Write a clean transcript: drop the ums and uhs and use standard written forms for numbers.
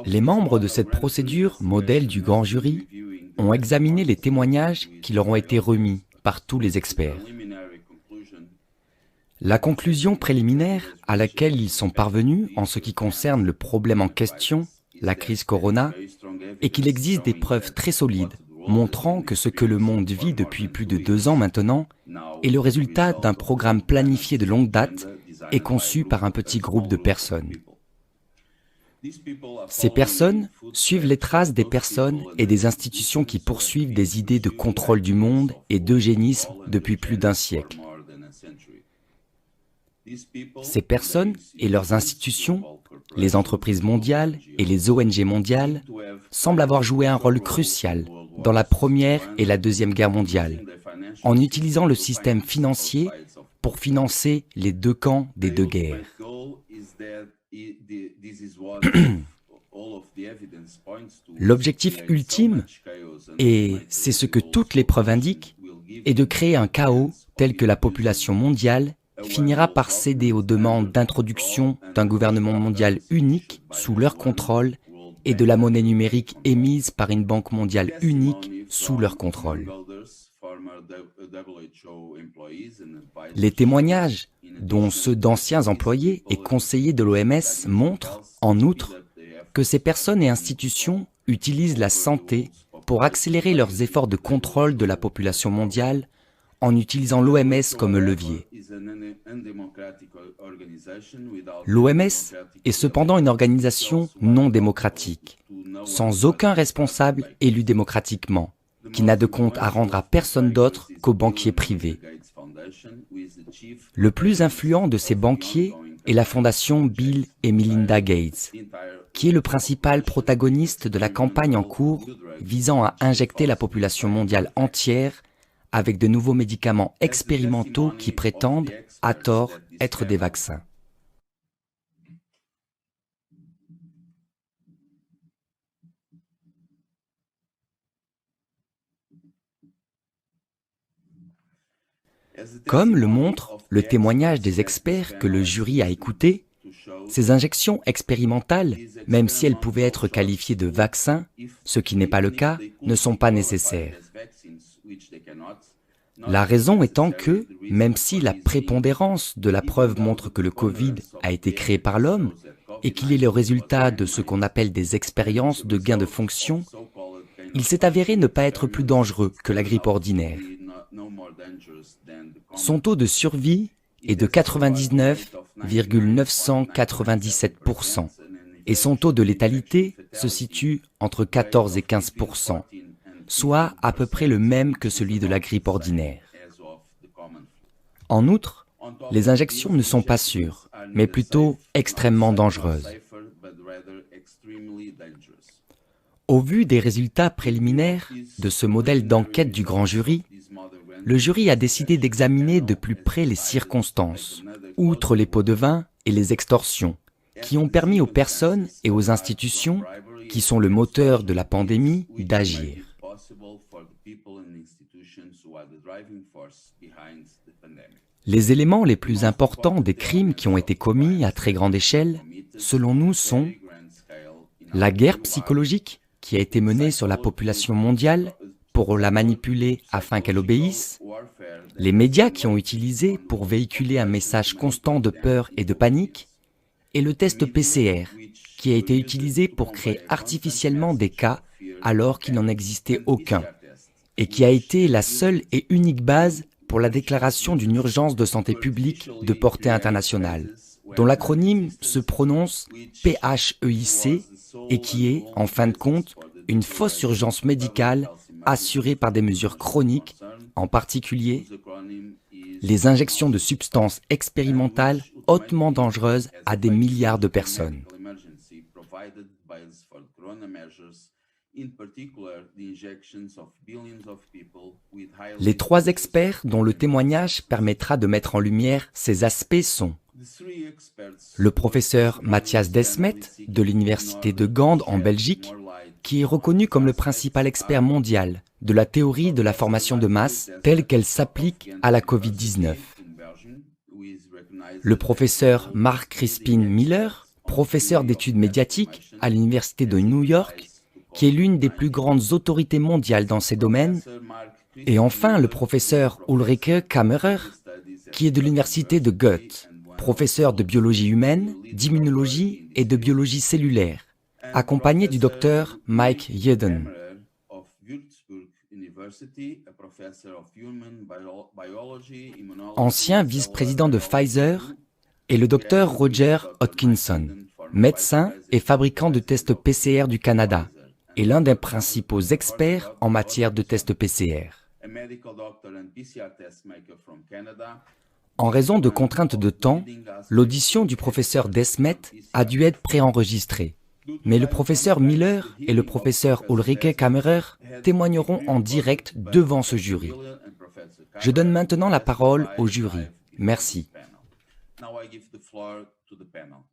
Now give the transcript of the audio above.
Les membres de cette procédure, modèle du grand jury, ont examiné les témoignages qui leur ont été remis par tous les experts. La conclusion préliminaire à laquelle ils sont parvenus en ce qui concerne le problème en question, la crise Corona, est qu'il existe des preuves très solides montrant que ce que le monde vit depuis plus de 2 ans maintenant est le résultat d'un programme planifié de longue date et conçu par un petit groupe de personnes. Ces personnes suivent les traces des personnes et des institutions qui poursuivent des idées de contrôle du monde et d'eugénisme depuis plus d'1 siècle. Ces personnes et leurs institutions, les entreprises mondiales et les ONG mondiales, semblent avoir joué un rôle crucial dans la Première et la Deuxième Guerre mondiale, en utilisant le système financier pour financer les 2 camps des 2 guerres. L'objectif ultime, et c'est ce que toutes les preuves indiquent, est de créer un chaos tel que la population mondiale finira par céder aux demandes d'introduction d'un gouvernement mondial unique sous leur contrôle et de la monnaie numérique émise par une banque mondiale unique sous leur contrôle. Les témoignages, dont ceux d'anciens employés et conseillers de l'OMS, montrent, en outre, que ces personnes et institutions utilisent la santé pour accélérer leurs efforts de contrôle de la population mondiale en utilisant l'OMS comme levier. L'OMS est cependant une organisation non démocratique, sans aucun responsable élu démocratiquement, qui n'a de compte à rendre à personne d'autre qu'aux banquiers privés. Le plus influent de ces banquiers est la fondation Bill et Melinda Gates, qui est le principal protagoniste de la campagne en cours visant à injecter la population mondiale entière avec de nouveaux médicaments expérimentaux qui prétendent, à tort, être des vaccins. Comme le montre le témoignage des experts que le jury a écoutés, ces injections expérimentales, même si elles pouvaient être qualifiées de vaccins, ce qui n'est pas le cas, ne sont pas nécessaires. La raison étant que, même si la prépondérance de la preuve montre que le Covid a été créé par l'homme et qu'il est le résultat de ce qu'on appelle des expériences de gain de fonction, il s'est avéré ne pas être plus dangereux que la grippe ordinaire. Son taux de survie est de 99,997% et son taux de létalité se situe entre 14 et 15%, soit à peu près le même que celui de la grippe ordinaire. En outre, les injections ne sont pas sûres, mais plutôt extrêmement dangereuses. Au vu des résultats préliminaires de ce modèle d'enquête du grand jury, le jury a décidé d'examiner de plus près les circonstances, outre les pots de vin et les extorsions, qui ont permis aux personnes et aux institutions, qui sont le moteur de la pandémie, d'agir. Les éléments les plus importants des crimes qui ont été commis à très grande échelle, selon nous, sont la guerre psychologique qui a été menée sur la population mondiale pour la manipuler afin qu'elle obéisse, les médias qui ont utilisé pour véhiculer un message constant de peur et de panique, et le test PCR qui a été utilisé pour créer artificiellement des cas alors qu'il n'en existait aucun, et qui a été la seule et unique base pour la déclaration d'une urgence de santé publique de portée internationale, dont l'acronyme se prononce PHEIC et qui est, en fin de compte, une fausse urgence médicale assurée par des mesures chroniques, en particulier les injections de substances expérimentales hautement dangereuses à des milliards de personnes. Les 3 experts dont le témoignage permettra de mettre en lumière ces aspects sont le professeur Matthias Desmet de l'Université de Gand en Belgique, qui est reconnu comme le principal expert mondial de la théorie de la formation de masse telle qu'elle s'applique à la Covid-19. Le professeur Mark Crispin Miller, professeur d'études médiatiques à l'Université de New York, qui est l'une des plus grandes autorités mondiales dans ces domaines, et enfin le professeur Ulrike Kammerer, qui est de l'Université de Goethe, professeur de biologie humaine, d'immunologie et de biologie cellulaire, accompagné du docteur Mike Yeadon. Ancien vice-président de Pfizer, et le docteur Roger Hodkinson, médecin et fabricant de tests PCR du Canada, et l'un des principaux experts en matière de tests PCR. En raison de contraintes de temps, l'audition du professeur Desmet a dû être préenregistrée. Mais le professeur Miller et le professeur Ulrike Kammerer témoigneront en direct devant ce jury. Je donne maintenant la parole au jury. Merci. Now I give the floor to the panel.